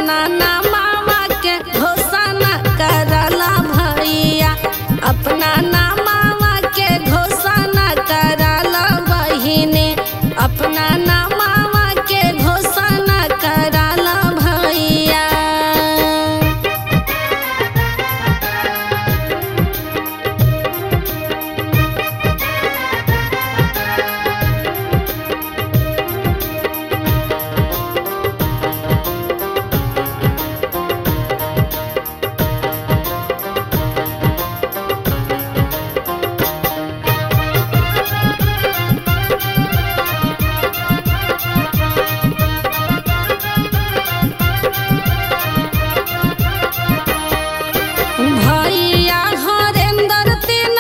अपना नामावा के घोषणा करला भैया, अपना नामावा के घोषणा करला बहिनी, अपना नामावा के घोषणा करला भैया। भैया हरेंद्र तीन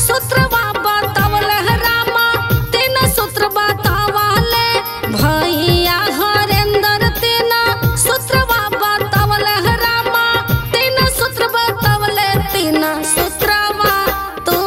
सूत्रवा बतावले रामा, तीन सूत्र बतावले भैया हरेंद्र तीन सूत्रवा बतावले रामा, तीन सूत्र बतावले, तीन सूत्रवा तू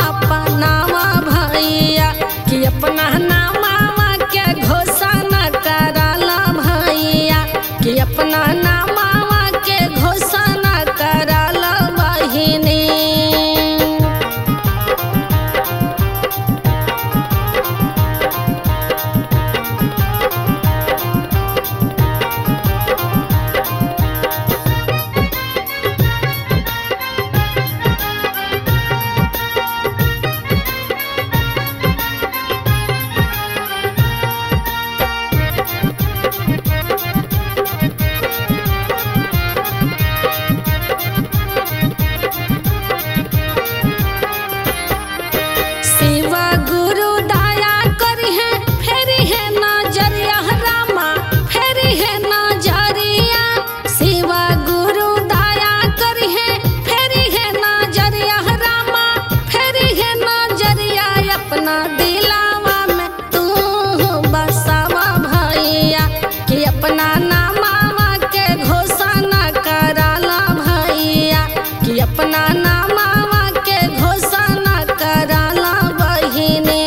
अपनावा भैया, कि अपना नामावा के घोषणा करला भैया, कि अपना नामावा के घोषणा करला बहिनी। शिव गुरु दया करी है, फेरी है नजरिया रामा, फेरी है नजरिया, शिव गुरु दया करी है, फेरी है नजरिया रामा, फेरी है नजरिया, अपना दिलावा में तू बसावा भैया, कि अपना नामावा के घोषणा करला भैया, कि अपना नामावा के घोषणा करला बहिनी।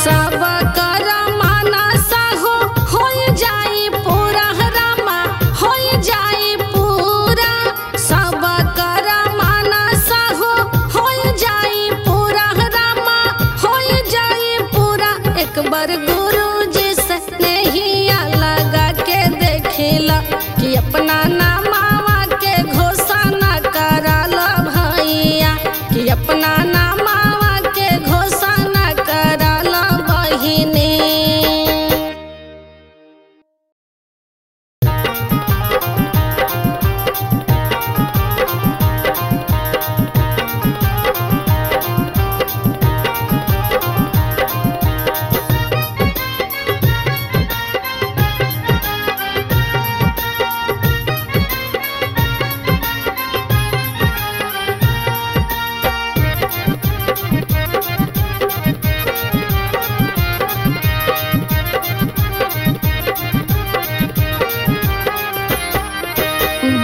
सब कर मानसा हो जाई पूरा रामा, हो जाई पूरा, सब कर मानसा हो जाई पूरा रामा, हो जाई पूरा, एक बार गुरु जी से नैया लगा के देखिला, कि अपना नामावा के घोषणा करला भैया, कि अपना नामावा के घोषणा करला बहिनी।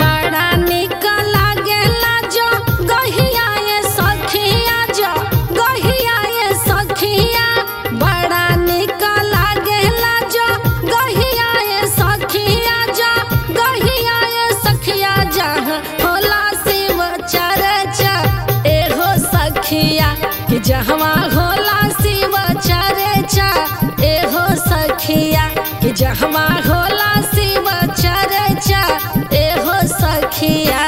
बड़ा निक लागेला जो गहिया ये सखिया, जो गहिया ये सखिया, बड़ा निक लागेला जो गहिया ये सखिया, जो गहिया ये सखिया, जहाँ होला शिव चर्चा एहो सखिया, कि जहाँ होला शिव चर्चा एहो सखिया, कि जहाँ होला शिव चर्चा एहो सखिया।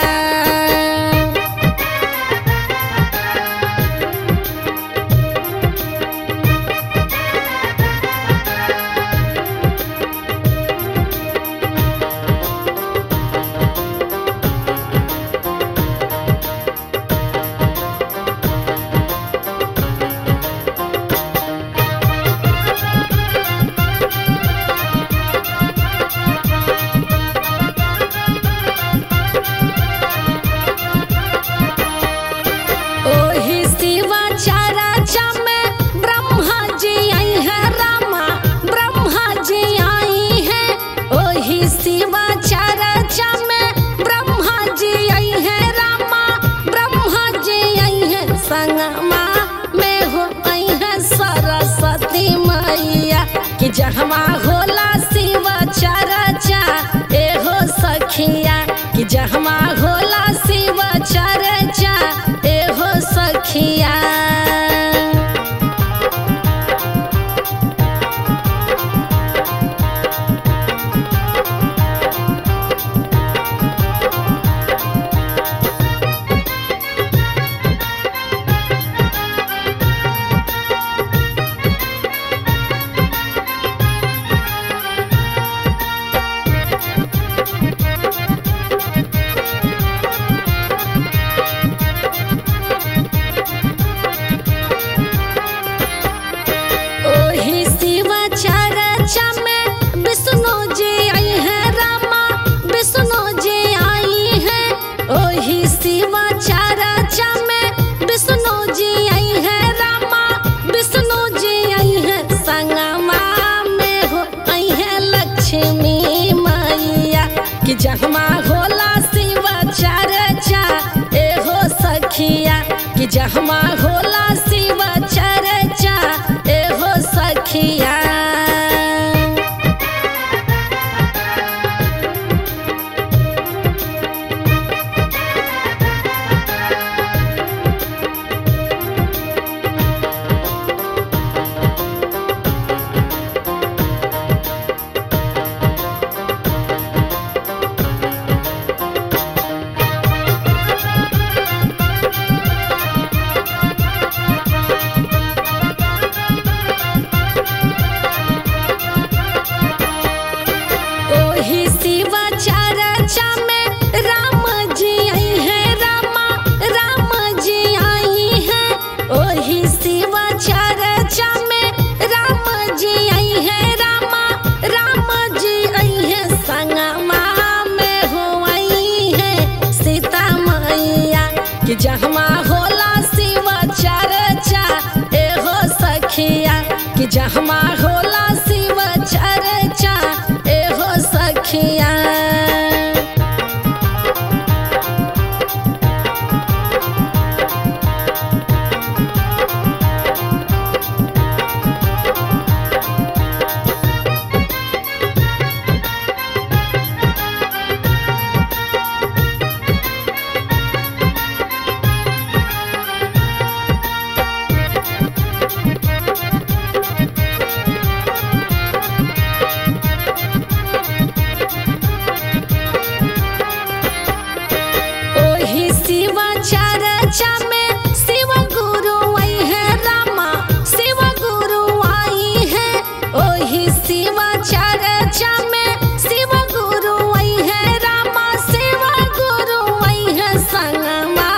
जहमा होला शिव चर्चा एहो सखिया कि जहमा होला शिव चर्चा एहो सखिया। जहमा होला शिव चर्चा एहो सखिया कि जहमा होला शिव चर्चा एहो सखिया। चर्चा में शिव गुरु आई है रामा शिव गुरु आई है ओही शिव चर्चा में शिव गुरु आई है रामा शिव गुरु आई है संगमा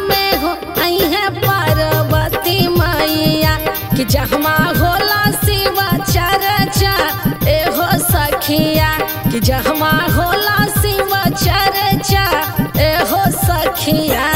में हो आई है पार्वती मैया कि जहमा होला शिव चर्चा एहो सखिया कि जहमा होला शिव चर्चा एहो सखिया।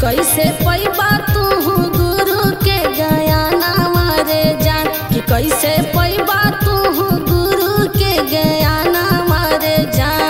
कैसे पैबा तू गुरु के ज्ञाना मारे जान कि कैसे पैबा तू गुरु के ज्ञाना मारे जान।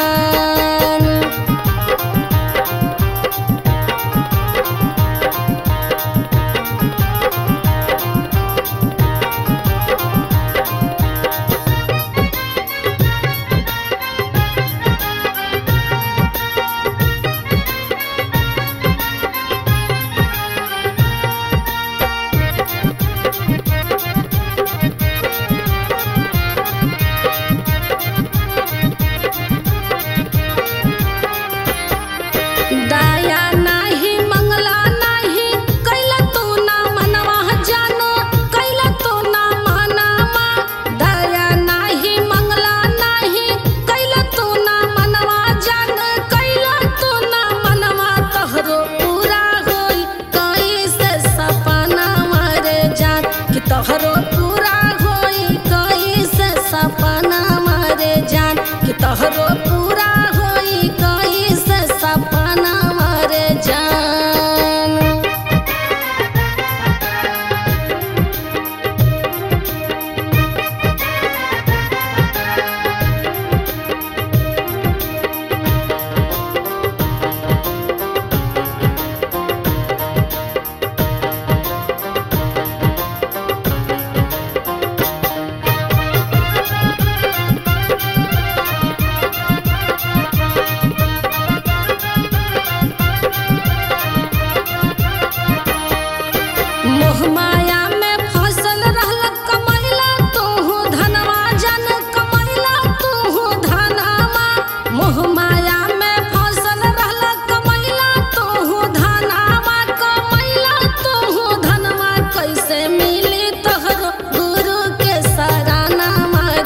तहरो पूरा होई कैसे सपना रे जान। मोहमाया में फसल रहल कमैला तू धनवा जन कमैला तू धनवा। मोहमाया में फसल रहल कमैला तू धनवा कमैला तू धनवा। कैसे मिली तोहरो गुरु के सराहना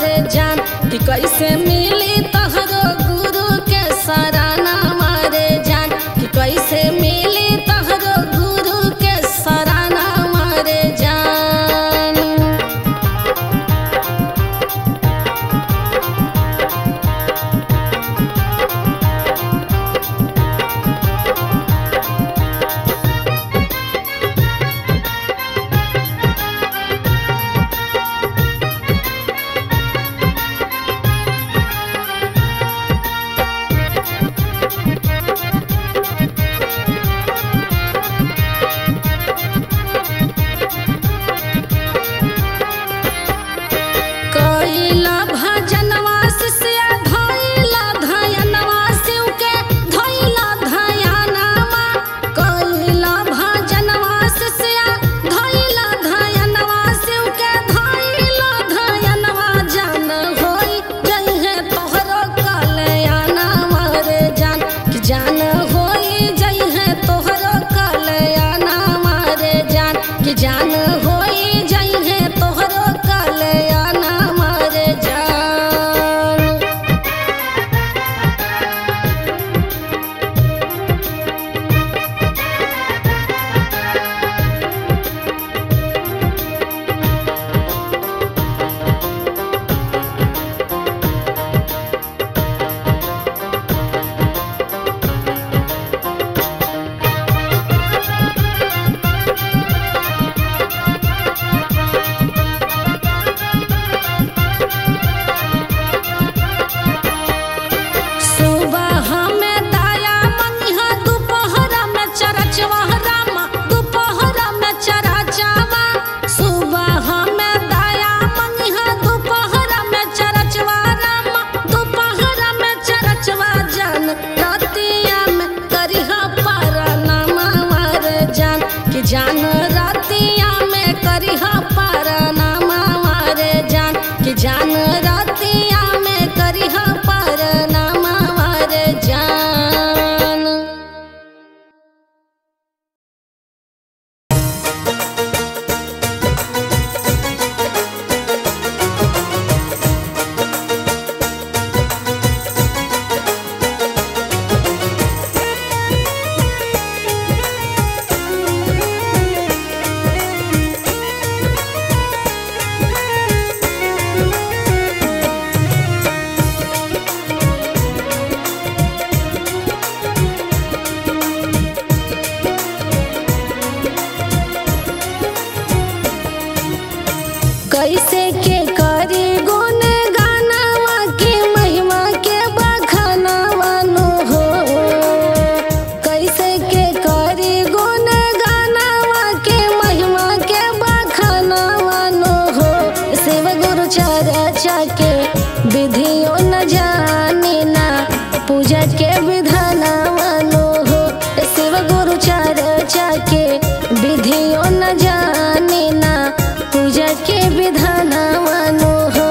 रे जान कि कैसे मिली तोहरो गुरु के सराहना रे जान कि कैसे मिली तोहरो गुरु के सराहना रे जान। कैला भजनवा शिष्या धैला धयनवा शिव के धैला धयनवा। कैला भजनवा शिष्या धैला धयनवा शिव के धैला धयनवा। जान होई जइहे तोहरो कल्याणवा रे जान कि जान होई जइहे तोहरो कल्याणवा रे जान कि जान होई जइहे तोहरो कल्याणवा रे जान। सुबह में दाया मंगिहा दोपहर में चरचवा रामा दोपहर में चरचवा। सुबह में दाया मंगिहा दोपहर में चरचवा रामा दोपहर में चरचवा। जान रतिया में करिहा परनामा रे जान कि जान रतिया में करिहा परनामा रे जान कि जान रतिया में करिहा परनामा रे जान। कैसे के करी गुण गानावा के महिमा के बखानावा नो हो। कैसे के करी गुण गानावा के महिमा के बखानावा नो हो। शिव गुरु चर्चा के विधियों न जाने ना पूजा के विधानावा नो हो। शिव गुरु चर्चा के विधियों न जाने ना पूजा के विधानावा नो हो।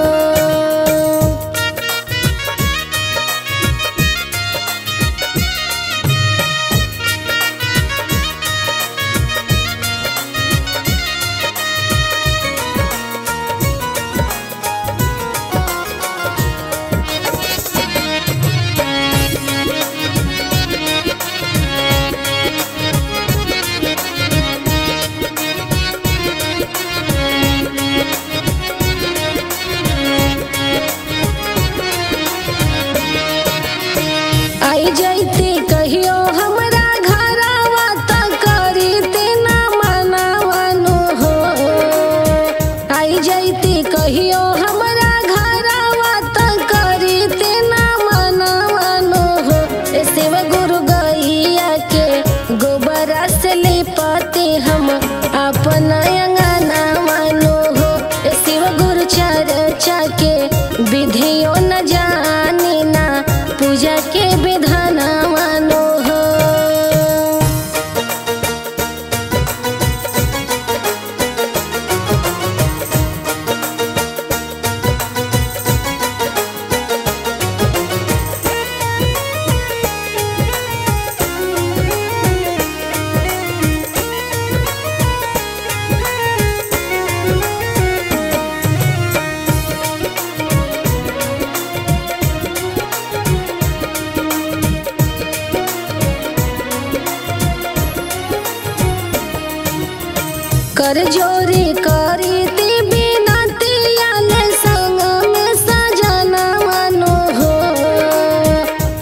कर जोरी करी ती बिनती आले संग में सजना मानो हो।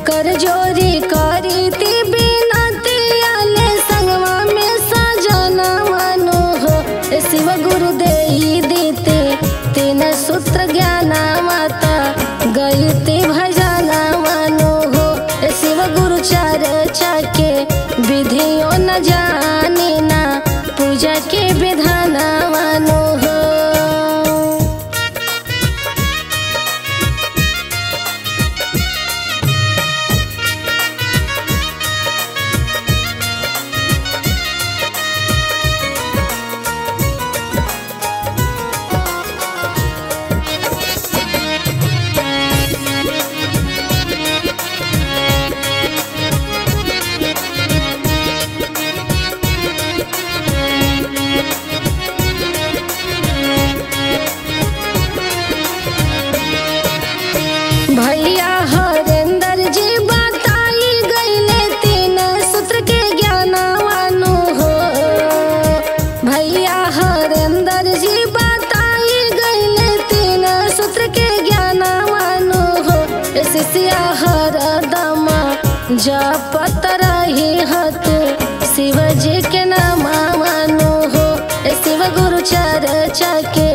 कर जोरी करी ती बिनती आले संगवा में सजना मानो हो। शिव गुरु देई देते तीन सूत्र ज्ञान माता गई ते भजना मानो हो। शिव गुरु चर्चा के विधियों न जाने ना पूजा के विधान मानो हो। भैया हरेंद्र जी बताई गईले तीन सूत्र के ज्ञान मानो हो। भैया हरेंद्र जी बताई गईले तीन सूत्र के ज्ञान मानो हो। शिष्या हरदम जपत रही हतु शिव जी के नाम मानो हो। शिव गुरु चर्चा के